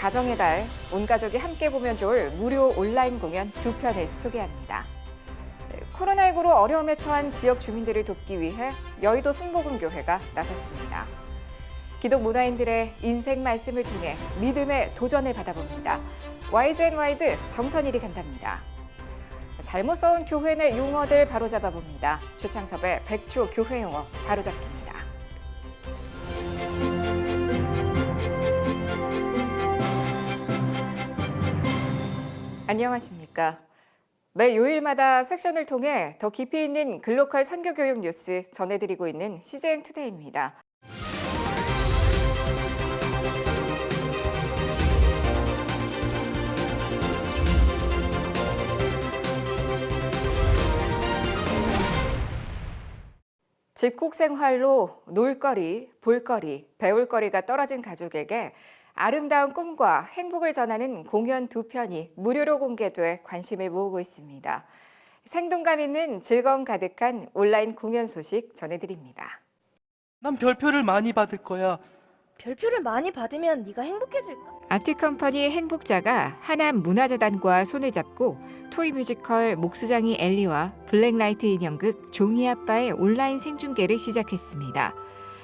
가정의 달, 온 가족이 함께 보면 좋을 무료 온라인 공연 2편을 소개합니다. 코로나19로 어려움에 처한 지역 주민들을 돕기 위해 여의도 순복음교회가 나섰습니다. 기독 문화인들의 인생 말씀을 통해 믿음의 도전을 받아봅니다. YGN-와이드 정선일이 간답니다. 잘못 써온 교회 내 용어들 바로잡아 봅니다. 최창섭의 백초 교회 용어 바로잡기입니다. 안녕하십니까. 매 요일마다 섹션을 통해 더 깊이 있는 글로컬 선교교육 뉴스 전해드리고 있는 CJN투데이입니다. 집콕 생활로 놀거리, 볼거리, 배울거리가 떨어진 가족에게 아름다운 꿈과 행복을 전하는 공연 2편이 무료로 공개돼 관심을 모으고 있습니다. 생동감 있는 즐거움 가득한 온라인 공연 소식 전해드립니다. 난 별표를 많이 받을 거야. 별표를 많이 받으면 네가 행복해질까? 아트컴퍼니 행복자가 하남문화재단과 손을 잡고 토이 뮤지컬 목수장이 엘리와 블랙라이트 인형극 종이 아빠의 온라인 생중계를 시작했습니다.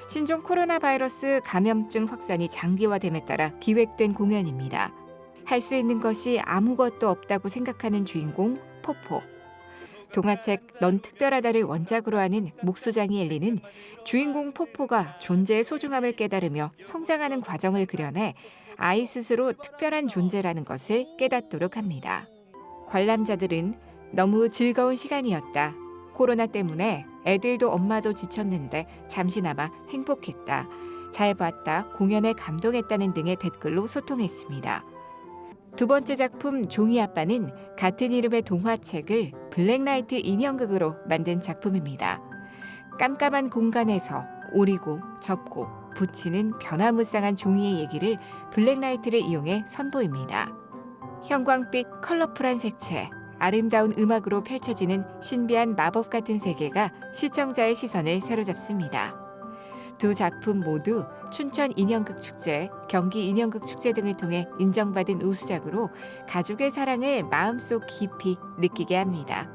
신종 코로나 바이러스 감염증 확산이 장기화됨에 따라 기획된 공연입니다. 할 수 있는 것이 아무것도 없다고 생각하는 주인공 포포. 동화책 넌 특별하다를 원작으로 하는 목수장이 엘리는 주인공 포포가 존재의 소중함을 깨달으며 성장하는 과정을 그려내 아이 스스로 특별한 존재라는 것을 깨닫도록 합니다. 관람자들은 너무 즐거운 시간이었다. 코로나 때문에 애들도 엄마도 지쳤는데 잠시나마 행복했다. 잘 봤다. 공연에 감동했다는 등의 댓글로 소통했습니다. 두 번째 작품 종이 아빠는 같은 이름의 동화책을 블랙라이트 인형극으로 만든 작품입니다. 깜깜한 공간에서 오리고 접고 붙이는 변화무쌍한 종이의 얘기를 블랙라이트를 이용해 선보입니다. 형광빛 컬러풀한 색채, 아름다운 음악으로 펼쳐지는 신비한 마법 같은 세계가 시청자의 시선을 사로잡습니다. 두 작품 모두 춘천 인형극 축제, 경기 인형극 축제 등을 통해 인정받은 우수작으로 가족의 사랑을 마음속 깊이 느끼게 합니다.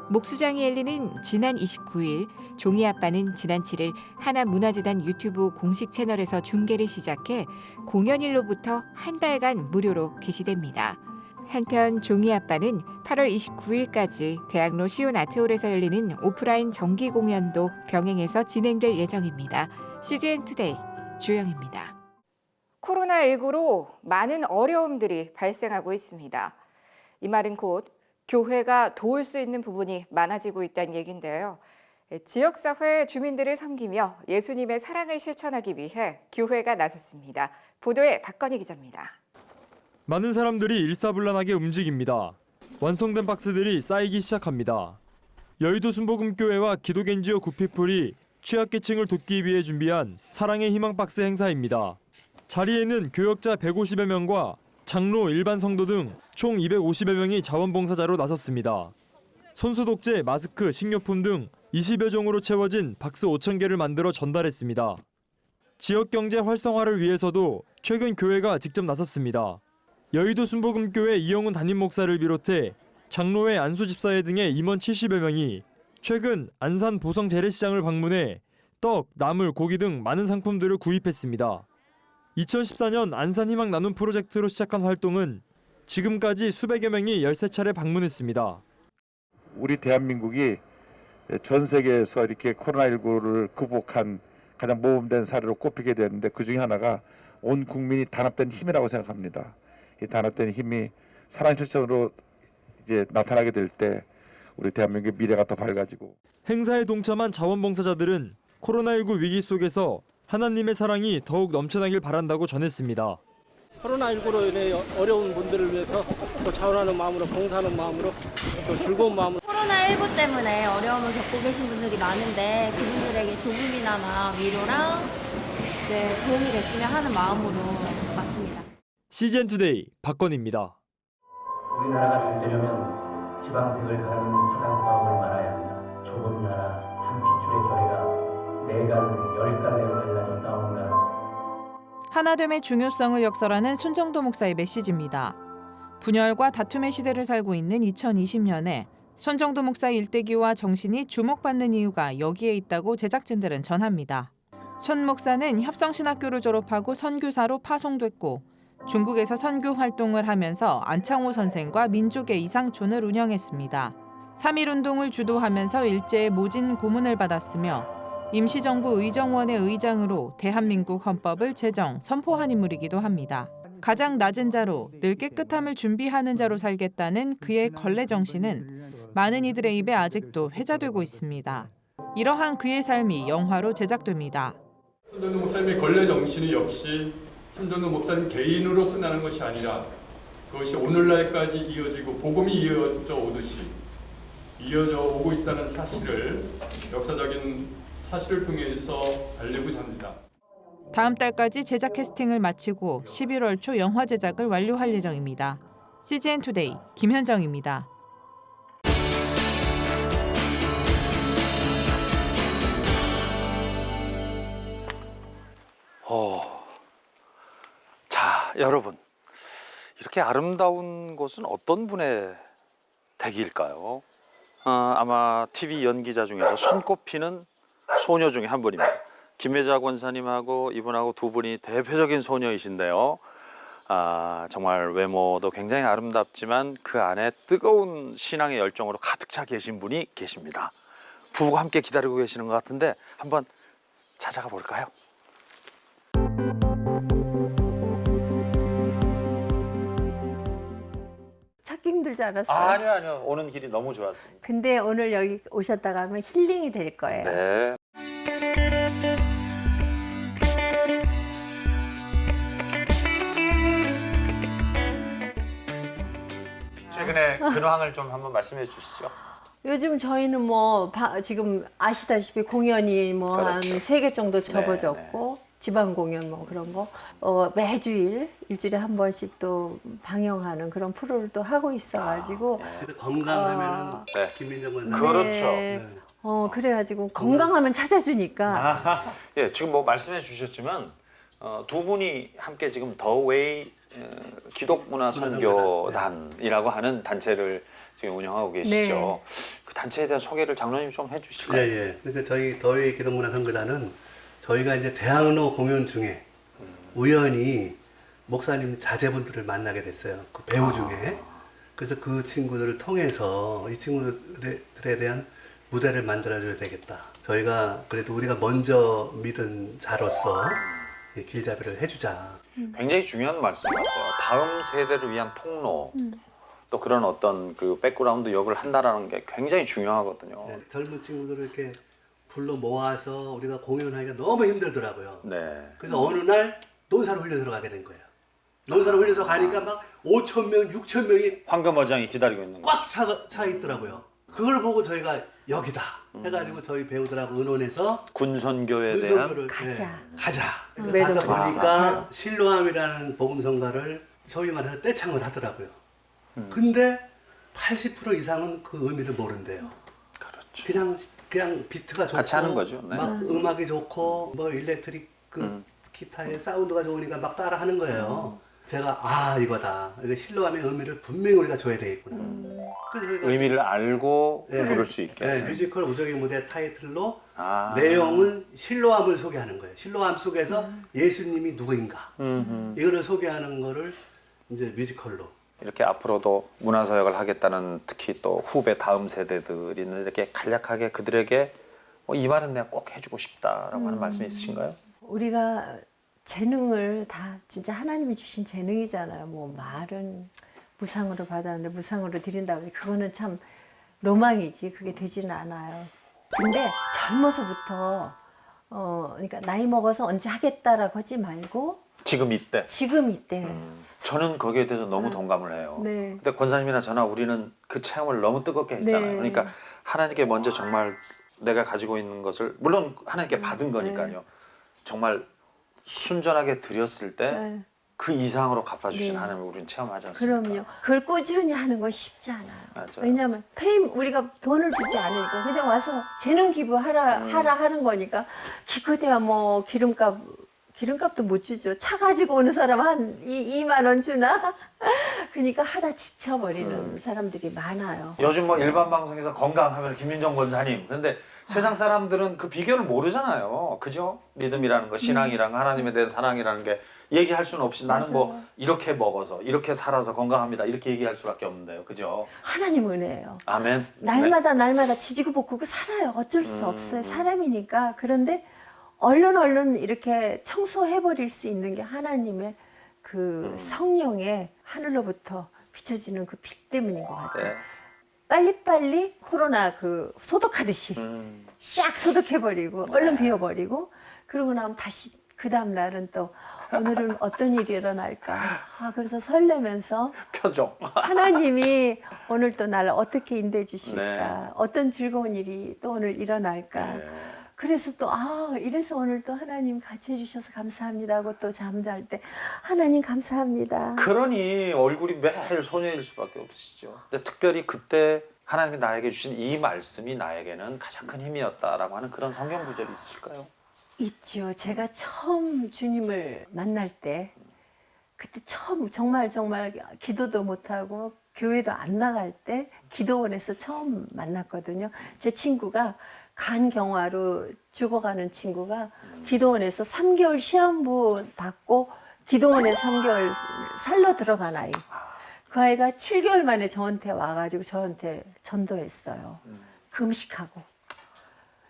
목수장이 엘리는 지난 29일, 종이 아빠는 지난 7일 하남문화재단 유튜브 공식 채널에서 중계를 시작해 공연일로부터 한 달간 무료로 게시됩니다. 한편 종이 아빠는 8월 29일까지 대학로 시온 아트홀에서 열리는 오프라인 정기 공연도 병행해서 진행될 예정입니다. CJN투데이 주영입니다. 코로나19로 많은 어려움들이 발생하고 있습니다. 이 말은 곧 교회가 도울 수 있는 부분이 많아지고 있다는 얘기인데요. 지역사회 주민들을 섬기며 예수님의 사랑을 실천하기 위해 교회가 나섰습니다. 보도에 박건희 기자입니다. 많은 사람들이 일사불란하게 움직입니다. 완성된 박스들이 쌓이기 시작합니다. 여의도 순복음교회와 기독NGO 굿피플이 취약계층을 돕기 위해 준비한 사랑의 희망 박스 행사입니다. 자리에는 교역자 150여 명과 장로, 일반 성도 등 총 250여 명이 자원봉사자로 나섰습니다. 손소독제, 마스크, 식료품 등 20여 종으로 채워진 박스 5,000개를 만들어 전달했습니다. 지역경제 활성화를 위해서도 최근 교회가 직접 나섰습니다. 여의도 순복음교회 이영훈 담임 목사를 비롯해 장로회 안수집사회 등의 임원 70여 명이 최근 안산 보성 재래시장을 방문해 떡, 나물, 고기 등 많은 상품들을 구입했습니다. 2014년 안산 희망 나눔 프로젝트로 시작한 활동은 지금까지 수백여 명이 13차례 방문했습니다. 우리 대한민국이 전 세계에서 이렇게 코로나19를 극복한 가장 모범된 사례로 꼽히게 되는데 그중에 하나가 온 국민이 단합된 힘이라고 생각합니다. 이 단합된 힘이 사랑 실천으로 이제 나타나게 될 때 우리 대한민국의 미래가 더 밝아지고. 행사에 동참한 자원봉사자들은 코로나19 위기 속에서 하나님의 사랑이 더욱 넘쳐나길 바란다고 전했습니다. 코로나19로 인해 어려운 분들을 위해서 또 자원하는 마음으로, 봉사하는 마음으로, 또 즐거운 마음으로. 코로나19 때문에 어려움을 겪고 계신 분들이 많은데 그분들에게 조금이나마 위로랑 이제 도움이 됐으면 하는 마음으로 왔습니다. CJN투데이 박건희입니다. 우리나라가 잘 되려면 지방색을 가르는 사당과학을 말아야 한다. 좁은 나라 한 핏줄의 결의가 4갈, 10갈래로 갈라져 싸우는 나라. 하나됨의 중요성을 역설하는 손정도 목사의 메시지입니다. 분열과 다툼의 시대를 살고 있는 2020년에 손정도 목사 일대기와 정신이 주목받는 이유가 여기에 있다고 제작진들은 전합니다. 손 목사는 협성신학교를 졸업하고 선교사로 파송됐고 중국에서 선교 활동을 하면서 안창호 선생과 민족의 이상촌을 운영했습니다. 3.1운동을 주도하면서 일제의 모진 고문을 받았으며 임시정부 의정원의 의장으로 대한민국 헌법을 제정, 선포한 인물이기도 합니다. 가장 낮은 자로 늘 깨끗함을 준비하는 자로 살겠다는 그의 걸레 정신은 많은 이들의 입에 아직도 회자되고 있습니다. 이러한 그의 삶이 영화로 제작됩니다. 손정도 목사님의 걸레 정신이 역시 손정도 목사님 개인으로 끝나는 것이 아니라 그것이 오늘날까지 이어지고 복음이 이어져 오듯이 이어져 오고 있다는 사실을 역사적인 사실을 통해서 알리고자 합니다. 다음 달까지 제작 캐스팅을 마치고 11월 초 영화 제작을 완료할 예정입니다. CGN 투데이 김현정입니다. 자, 여러분. 이렇게 아름다운 곳은 어떤 분의 댁일까요? 아마 TV 연기자 중에서 손꼽히는 소녀 중에 한 분입니다. 김혜자 권사님하고 이분하고 두 분이 대표적인 소녀이신데요. 정말 외모도 굉장히 아름답지만 그 안에 뜨거운 신앙의 열정으로 가득 차 계신 분이 계십니다. 부부가 함께 기다리고 계시는 것 같은데 한번 찾아가 볼까요? 찾기 힘들지 않았어요? 아니요. 오는 길이 너무 좋았습니다. 근데 오늘 여기 오셨다가 하면 힐링이 될 거예요. 네. 최근에 근황을 좀 한번 말씀해 주시죠. 요즘 저희는 뭐 지금 아시다시피 공연이 뭐 한 그렇죠. 3개 정도 네, 접어졌고 지방 공연 뭐 그런 거 매주일 일주일에 한 번씩 또 방영하는 그런 프로를 또 하고 있어가지고 건강하면은 네. 김민정 권사님. 그렇죠. 네. 그래가지고 건강하면 찾아주니까 예, 지금 뭐 말씀해 주셨지만 두 분이 함께 지금 더웨이 기독문화선교단이라고 하는 단체를 지금 운영하고 계시죠. 네. 그 단체에 대한 소개를 장로님 좀 해주실까요? 예. 그러니까 저희 더웨이 기독문화선교단은 저희가 이제 대학로 공연 중에 우연히 목사님 자제분들을 만나게 됐어요. 그 배우 중에. 그래서 그 친구들을 통해서 이 친구들에 대한 무대를 만들어줘야 되겠다. 저희가 그래도 우리가 먼저 믿은 자로서 길잡이를 해주자. 굉장히 중요한 말씀 같아요. 다음 세대를 위한 통로, 또 그런 어떤 그 백그라운드 역을 한다라는 게 굉장히 중요하거든요. 네, 젊은 친구들을 이렇게 불러 모아서 우리가 공연하기가 너무 힘들더라고요. 네. 그래서 어느 날 논사로 흘려서 가게 된 거예요. 논사로 흘려서 가니까 막 5,000명, 6,000명이 황금어장이 기다리고 있는 거예요. 꽉 차 있더라고요. 그걸 보고 저희가 여기다 해가지고 저희 배우들하고 의논해서 군선교에 대한 군선교를 가자. 가자. 그래서 매점 가서 가자. 보니까 실로암이라는 복음성가를 소위 말해서 떼창을 하더라고요. 근데 80% 이상은 그 의미를 모른대요. 그렇죠. 그냥 비트가 좋고 같이 하는 거죠. 네. 막 음악이 좋고 뭐 일렉트릭 기타의 사운드가 좋으니까 막 따라 하는 거예요. 제가 이거다. 이거 실로암의 의미를 분명히 우리가 줘야 되겠구나. 그래서 저희가 의미를 알고 네. 부를 수 있게. 네, 뮤지컬 우정의 무대 타이틀로 아. 내용은 실로암을 소개하는 거예요. 실로암 속에서 예수님이 누구인가 이거를 소개하는 거를 이제 뮤지컬로. 이렇게 앞으로도 문화사역을 하겠다는 특히 또 후배 다음 세대들이 이렇게 간략하게 그들에게 이 말은 내가 꼭 해주고 싶다라고 하는 말씀이 있으신가요? 우리가 재능을 다 진짜 하나님이 주신 재능이잖아요. 뭐 말은 무상으로 받았는데 무상으로 드린다고 그거는 참 로망이지 그게 되지는 않아요. 근데 젊어서부터 그러니까 나이 먹어서 언제 하겠다라고 하지 말고 지금 이때. 지금 이때. 저는 거기에 대해서 너무 동감을 해요. 네. 근데 권사님이나 저나 우리는 그 체험을 너무 뜨겁게 했잖아요. 네. 그러니까 하나님께 먼저 정말 내가 가지고 있는 것을 물론 하나님께 받은 거니까요. 정말 순전하게 드렸을 때 그 이상으로 갚아주신 네. 하나님을 우리는 체험하지 않습니까? 그럼요. 그걸 꾸준히 하는 건 쉽지 않아요. 맞아요. 왜냐하면 페임 우리가 돈을 주지 않으니까 그냥 와서 재능 기부하라 하는 거니까 기껏해야 뭐 기름값 기름값도 못 주죠. 차 가지고 오는 사람 한 2만 원 주나? 그러니까 하다 지쳐버리는 사람들이 많아요. 요즘 뭐 일반 방송에서 건강하면 김민정 권사님. 그런데 세상 사람들은 그 비결을 모르잖아요. 그죠? 믿음이라는 거, 신앙이라는 거, 하나님에 대한 사랑이라는 게 얘기할 수는 없이 나는 뭐 이렇게 먹어서 이렇게 살아서 건강합니다. 이렇게 얘기할 수밖에 없는데요. 그죠? 하나님 은혜예요. 아멘. 날마다 지지고 볶고 살아요. 어쩔 수 없어요. 사람이니까. 그런데 얼른 이렇게 청소해버릴 수 있는 게 하나님의 그 성령의 하늘로부터 비춰지는 그 빛 때문인 것 같아요. 네. 빨리빨리 코로나 그 소독하듯이 샥 소독해버리고 얼른 비워버리고 그러고 나면 다시 그 다음 날은 또 오늘은 어떤 일이 일어날까. 그래서 설레면서 표정. 하나님이 오늘 또 날 어떻게 인도해 주실까. 네. 어떤 즐거운 일이 또 오늘 일어날까. 네. 그래서 또 이래서 오늘 또 하나님 같이 해주셔서 감사합니다 하고 또 잠잘 때 하나님 감사합니다. 그러니 얼굴이 매일 소녀일 수밖에 없으시죠. 근데 특별히 그때 하나님이 나에게 주신 이 말씀이 나에게는 가장 큰 힘이었다라고 하는 그런 성경 구절이 있을까요? 있죠. 제가 처음 주님을 만날 때 그때 처음 정말 기도도 못하고 교회도 안 나갈 때 기도원에서 처음 만났거든요. 제 친구가 간경화로 죽어가는 친구가 기도원에서 3개월 시한부 받고 기도원에 3개월 살러 들어간 아이. 그 아이가 7개월 만에 저한테 와가지고 저한테 전도했어요. 금식하고.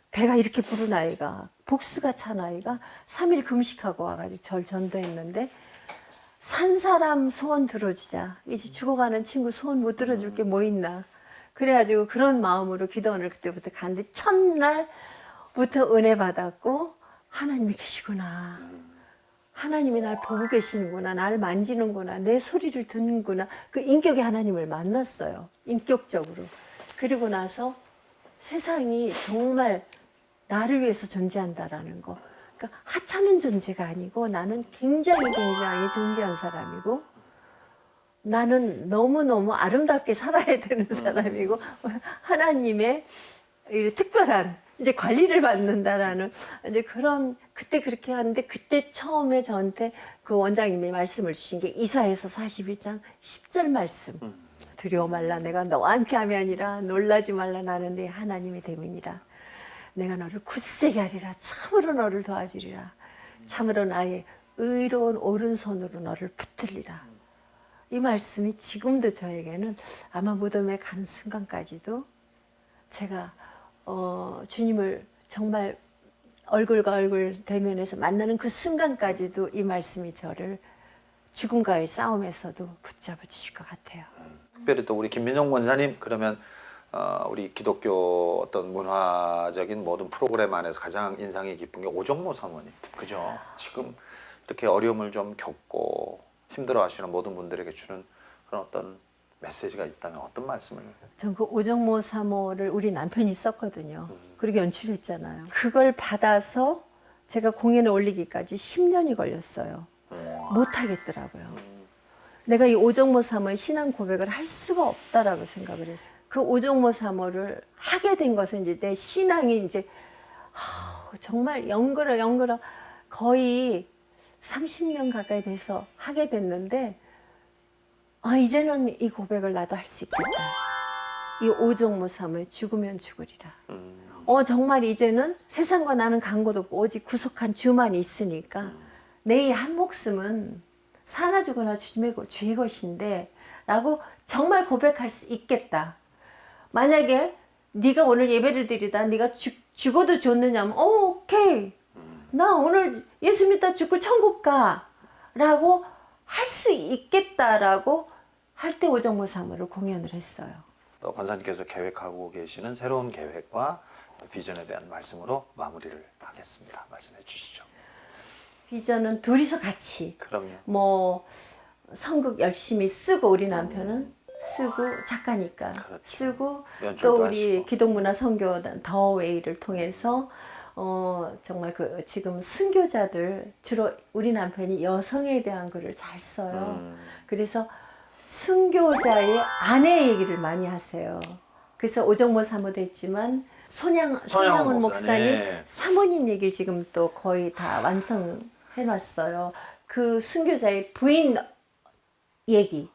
배가 이렇게 부른 아이가, 복수가 찬 아이가 3일 금식하고 와가지고 절 전도했는데 산 사람 소원 들어주자. 이제 죽어가는 친구 소원 못 들어줄 게 뭐 있나. 그래가지고 그런 마음으로 기도원을 그때부터 갔는데 첫날부터 은혜 받았고 하나님이 계시구나. 하나님이 날 보고 계시는구나. 날 만지는구나. 내 소리를 듣는구나. 그 인격의 하나님을 만났어요. 인격적으로. 그리고 나서 세상이 정말 나를 위해서 존재한다라는 거. 그러니까 하찮은 존재가 아니고 나는 굉장히 존귀한 사람이고 나는 너무너무 아름답게 살아야 되는 사람이고 하나님의 특별한 이제 관리를 받는다라는 이제 그런 그때 그렇게 하는데 그때 처음에 저한테 그 원장님이 말씀을 주신 게 이사야서 41장 10절 말씀. 두려워 말라 내가 너와 함께 하면이라 놀라지 말라 나는 네 하나님의 됨이니라. 내가 너를 굳세게 하리라. 참으로 너를 도와주리라. 참으로 나의 의로운 오른손으로 너를 붙들리라. 이 말씀이 지금도 저에게는 아마 무덤에 가는 순간까지도 제가 주님을 정말 얼굴과 얼굴 대면해서 만나는 그 순간까지도 이 말씀이 저를 죽음과의 싸움에서도 붙잡아 주실 것 같아요. 특별히 또 우리 김민정 권사님 그러면 우리 기독교 어떤 문화적인 모든 프로그램 안에서 가장 인상이 깊은 게 오정모 사모님, 그죠? 지금 이렇게 어려움을 좀 겪고 힘들어하시는 모든 분들에게 주는 그런 어떤 메시지가 있다면 어떤 말씀을? 전 그 오정모 사모를 우리 남편이 썼거든요. 그리고 연출했잖아요. 그걸 받아서 제가 공연에 올리기까지 10년이 걸렸어요. 못 하겠더라고요. 내가 이 오정모 사모의 신앙 고백을 할 수가 없다라고 생각을 했어요. 그 오정모 사모를 하게 된 것은 이제 내 신앙이 이제 정말 연그러 거의 30년 가까이 돼서 하게 됐는데 이제는 이 고백을 나도 할 수 있겠다. 이 오정모 사모의 죽으면 죽으리라. 정말 이제는 세상과 나는 간고도 없고 오직 구속한 주만 있으니까 내 이 한 목숨은 사나 죽으나 주의 것인데 라고 정말 고백할 수 있겠다. 만약에 네가 오늘 예배를 드리다 네가 죽어도 좋느냐면 오케이. 나 오늘 예수 믿다 죽고 천국 가 라고 할 수 있겠다라고 할 때 오정모 사모를 공연을 했어요. 또 권사님께서 계획하고 계시는 새로운 계획과 비전에 대한 말씀으로 마무리를 하겠습니다. 말씀해 주시죠. 비전은 둘이서 같이. 그럼요. 뭐 선극 열심히 쓰고 우리 남편은 쓰고 작가니까 그렇죠. 쓰고 연출도 또 우리 하시고. 기독문화 선교단 더웨이를 통해서 정말 그 지금 순교자들 주로 우리 남편이 여성에 대한 글을 잘 써요. 그래서 순교자의 아내 얘기를 많이 하세요. 그래서 오정모 사모도 했지만 손양훈 목사님 네. 사모님 얘기를 지금 또 거의 다 완성하고 해놨어요. 그 순교자의 부인 얘기,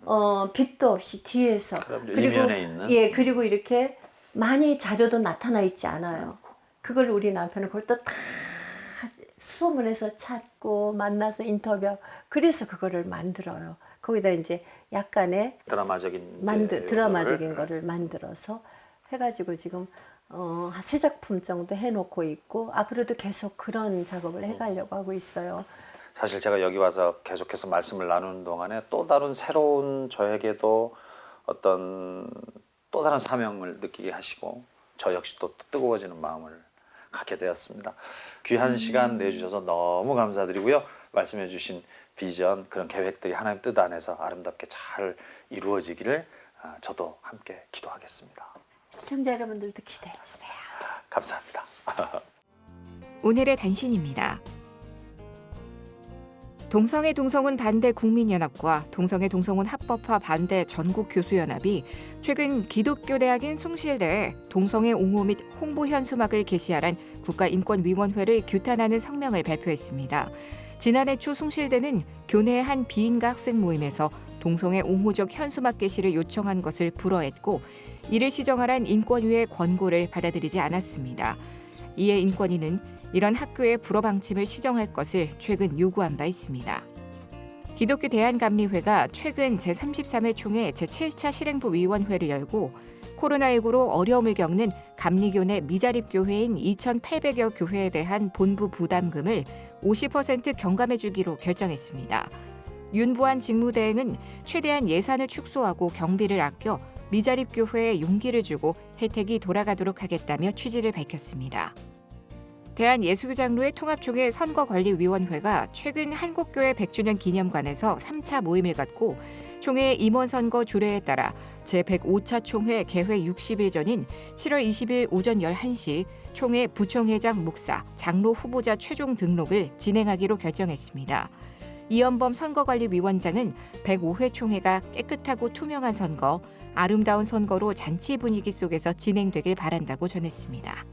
빛도 없이 뒤에서 이면에 있는. 예, 그리고 이렇게 많이 자료도 나타나 있지 않아요. 그걸 우리 남편은 그걸 또 다 수소문해서 찾고 만나서 인터뷰. 그래서 그거를 만들어요. 거기다 이제 약간의 드라마적인 거를 만들어서 해가지고 지금 한 3작품 정도 해놓고 있고 앞으로도 계속 그런 작업을 해가려고 하고 있어요. 사실 제가 여기 와서 계속해서 말씀을 나누는 동안에 또 다른 새로운 저에게도 어떤 또 다른 사명을 느끼게 하시고 저 역시 또 뜨거워지는 마음을 갖게 되었습니다. 귀한 시간 내주셔서 너무 감사드리고요. 말씀해 주신 비전, 그런 계획들이 하나님 뜻 안에서 아름답게 잘 이루어지기를 저도 함께 기도하겠습니다. 시청자 여러분들도 기대해 주세요. 감사합니다. 오늘의 단신입니다. 동성애 동성혼 반대 국민연합과 동성애 동성혼 합법화 반대 전국교수연합이 최근 기독교 대학인 숭실대에 동성애 옹호 및 홍보 현수막을 게시하란 국가인권위원회를 규탄하는 성명을 발표했습니다. 지난해 초 숭실대는 교내의 한 비인가 학생 모임에서 동성애 옹호적 현수막 게시를 요청한 것을 불허했고 이를 시정하란 인권위의 권고를 받아들이지 않았습니다. 이에 인권위는 이런 학교의 불허 방침을 시정할 것을 최근 요구한 바 있습니다. 기독교 대한감리회가 최근 제33회 총회 제7차 실행부위원회를 열고 코로나19로 어려움을 겪는 감리교 내 미자립교회인 2,800여 교회에 대한 본부 부담금을 50% 경감해주기로 결정했습니다. 윤보안 직무대행은 최대한 예산을 축소하고 경비를 아껴 미자립교회에 용기를 주고 혜택이 돌아가도록 하겠다며 취지를 밝혔습니다. 대한예수교장로회 통합총회 선거관리위원회가 최근 한국교회 100주년 기념관에서 3차 모임을 갖고 총회 임원 선거 조례에 따라 제105차 총회 개회 60일 전인 7월 20일 오전 11시 총회 부총회장 목사, 장로 후보자 최종 등록을 진행하기로 결정했습니다. 이연범 선거관리위원장은 105회 총회가 깨끗하고 투명한 선거, 아름다운 선거로 잔치 분위기 속에서 진행되길 바란다고 전했습니다.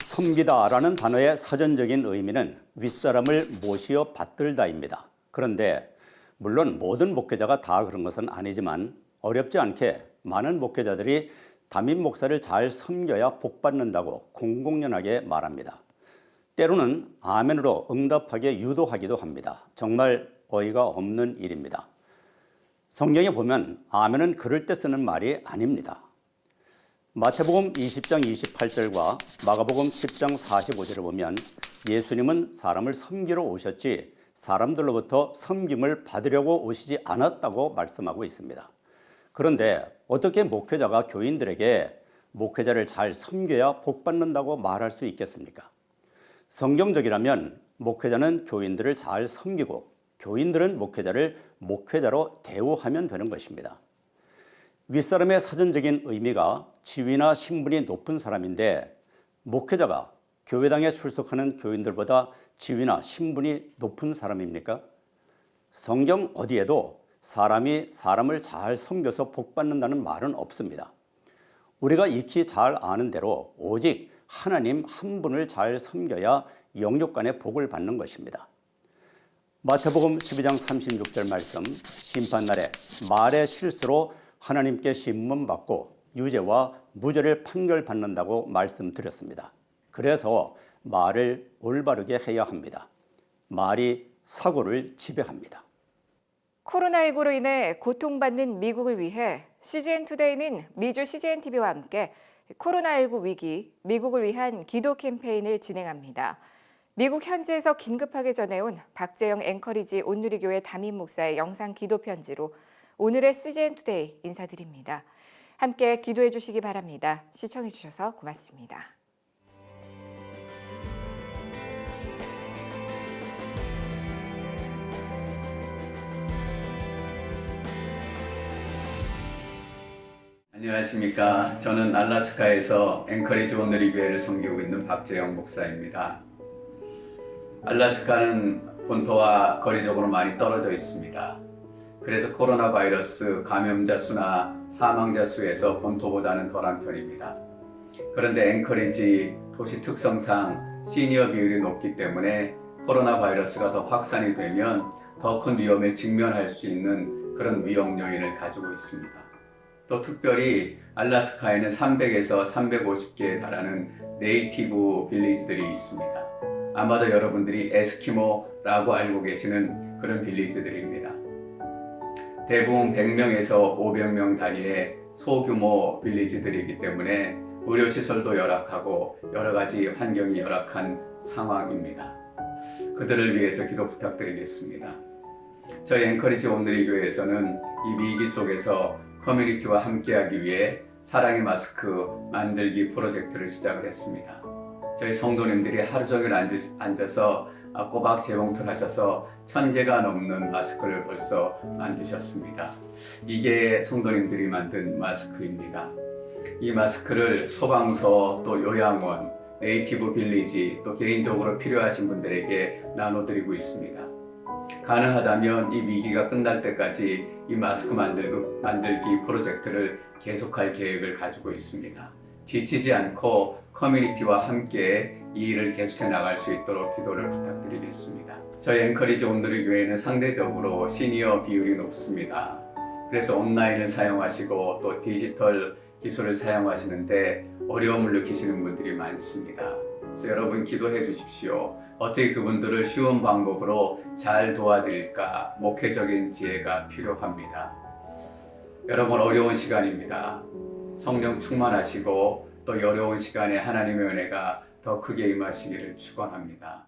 섬기다라는 단어의 사전적인 의미는 윗사람을 모시어 받들다입니다. 그런데 물론 모든 목회자가 다 그런 것은 아니지만 어렵지 않게 많은 목회자들이 담임 목사를 잘 섬겨야 복받는다고 공공연하게 말합니다. 때로는 아멘으로 응답하게 유도하기도 합니다. 정말 어이가 없는 일입니다. 성경에 보면 아멘은 그럴 때 쓰는 말이 아닙니다. 마태복음 20장 28절과 마가복음 10장 45절을 보면 예수님은 사람을 섬기러 오셨지 사람들로부터 섬김을 받으려고 오시지 않았다고 말씀하고 있습니다. 그런데 어떻게 목회자가 교인들에게 목회자를 잘 섬겨야 복받는다고 말할 수 있겠습니까? 성경적이라면 목회자는 교인들을 잘 섬기고 교인들은 목회자를 목회자로 대우하면 되는 것입니다. 윗사람의 사전적인 의미가 지위나 신분이 높은 사람인데 목회자가 교회당에 출석하는 교인들보다 지위나 신분이 높은 사람입니까? 성경 어디에도 사람이 사람을 잘 섬겨서 복받는다는 말은 없습니다. 우리가 익히 잘 아는 대로 오직 하나님 한 분을 잘 섬겨야 영육간의 복을 받는 것입니다. 마태복음 12장 36절 말씀, 심판날에 말의 실수로 하나님께 심문받고 유죄와 무죄를 판결받는다고 말씀드렸습니다. 그래서 말을 올바르게 해야 합니다. 말이 사고를 지배합니다. 코로나19로 인해 고통받는 미국을 위해 CGN투데이는 미주 CGNTV와 함께 코로나19 위기, 미국을 위한 기도 캠페인을 진행합니다. 미국 현지에서 긴급하게 전해온 박재영 앵커리지 온누리교회 담임 목사의 영상 기도 편지로 오늘의 CGN투데이 인사드립니다. 함께 기도해 주시기 바랍니다. 시청해 주셔서 고맙습니다. 안녕하십니까. 저는 알래스카에서 앵커리지 온누리교회를 섬기고 있는 박재영 목사입니다. 알래스카는 본토와 거리적으로 많이 떨어져 있습니다. 그래서 코로나 바이러스 감염자 수나 사망자 수에서 본토보다는 덜한 편입니다. 그런데 앵커리지 도시 특성상 시니어 비율이 높기 때문에 코로나 바이러스가 더 확산이 되면 더 큰 위험에 직면할 수 있는 그런 위험 요인을 가지고 있습니다. 또 특별히 알래스카에는 300에서 350개에 달하는 네이티브 빌리지들이 있습니다. 아마도 여러분들이 에스키모라고 알고 계시는 그런 빌리지들입니다. 대부분 100명에서 500명 단위의 소규모 빌리지들이기 때문에 의료시설도 열악하고 여러 가지 환경이 열악한 상황입니다. 그들을 위해서 기도 부탁드리겠습니다. 저희 앵커리지 온누리 교회에서는 이 위기 속에서 커뮤니티와 함께하기 위해 사랑의 마스크 만들기 프로젝트를 시작을 했습니다. 저희 성도님들이 하루 종일 앉아서 꼬박 재봉틀 하셔서 1000개가 넘는 마스크를 벌써 만드셨습니다. 이게 성도님들이 만든 마스크입니다. 이 마스크를 소방서, 또 요양원, 네이티브 빌리지, 또 개인적으로 필요하신 분들에게 나눠드리고 있습니다. 가능하다면 이 위기가 끝날 때까지 이 마스크 만들기 프로젝트를 계속할 계획을 가지고 있습니다. 지치지 않고 커뮤니티와 함께 이 일을 계속해 나갈 수 있도록 기도를 부탁드리겠습니다. 저희 앵커리지 온누리 교회는 상대적으로 시니어 비율이 높습니다. 그래서 온라인을 사용하시고 또 디지털 기술을 사용하시는데 어려움을 느끼시는 분들이 많습니다. 그래서 여러분 기도해 주십시오. 어떻게 그분들을 쉬운 방법으로 잘 도와드릴까? 목회적인 지혜가 필요합니다. 여러분 어려운 시간입니다. 성령 충만하시고 또 어려운 시간에 하나님의 은혜가 더 크게 임하시기를 축원합니다.